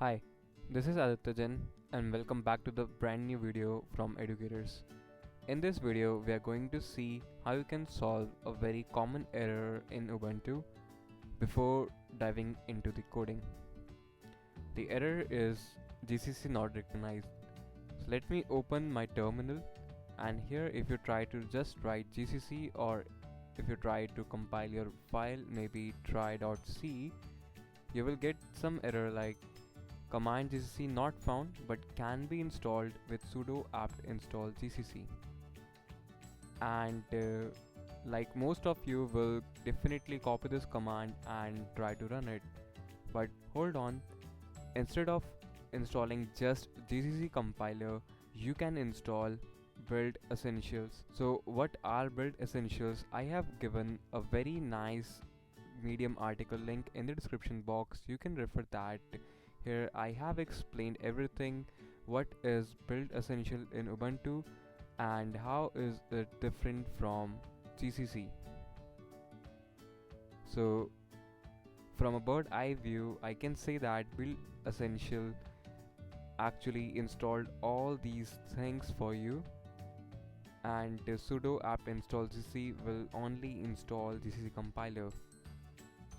Hi, this is Aditya and welcome back to the brand new video from Educators. In this video, we are going to see how you can solve a very common error in Ubuntu before diving into the coding. The error is GCC not recognized. So let me open my terminal, and here if you try to just write GCC or if you try to compile your file, maybe try.c, you will get some error like command GCC not found but can be installed with sudo apt install GCC. And like most of you will definitely copy this command and try to run it. But hold on, instead of installing just GCC compiler, you can install build essentials. So what are build essentials? I have given a very nice Medium article link in the description box. You can refer that. Here I have explained everything, what is build essential in Ubuntu and how is it different from GCC. So from a bird eye view, I can say that build essential actually installed all these things for you, and the sudo apt install GCC will only install GCC compiler.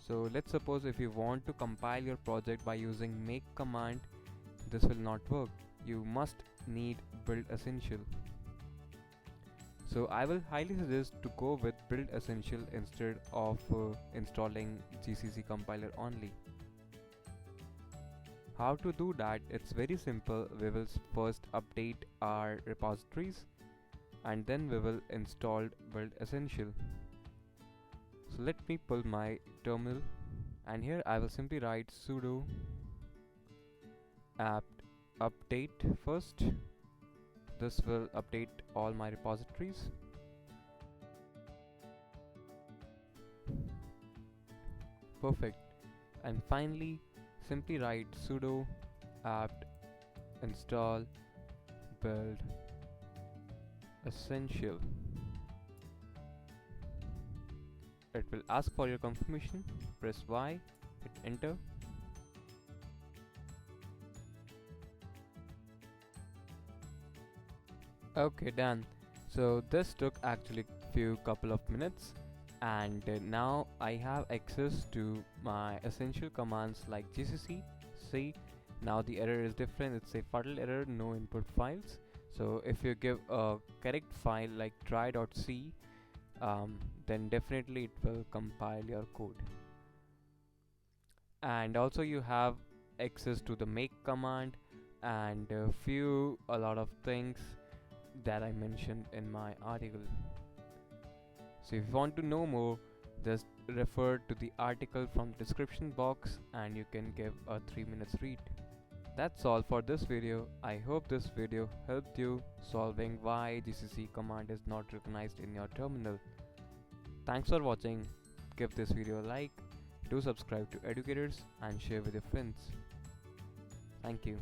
So let's suppose if you want to compile your project by using make command, this will not work. You must need build essential. So I will highly suggest to go with build essential instead of installing GCC compiler only. How to do that? It's very simple. We will first update our repositories and then we will install build essential. So let me pull my terminal, and here I will simply write sudo apt update first. This will update all my repositories. Perfect. And finally simply write sudo apt install build essential. It will ask for your confirmation. Press Y, hit enter. Okay, done. So this took actually couple of minutes, and now I have access to my essential commands like GCC. See, now the error is different. It's a fatal error, no input files. So if you give a correct file like try.c, then definitely it will compile your code. And also you have access to the make command and a lot of things that I mentioned in my article. So if you want to know more, just refer to the article from the description box and you can give a 3 minutes read. That's all for this video. I hope this video helped you solving why GCC command is not recognized in your terminal. Thanks for watching. Give this video a like, do subscribe to Educators and share with your friends. Thank you.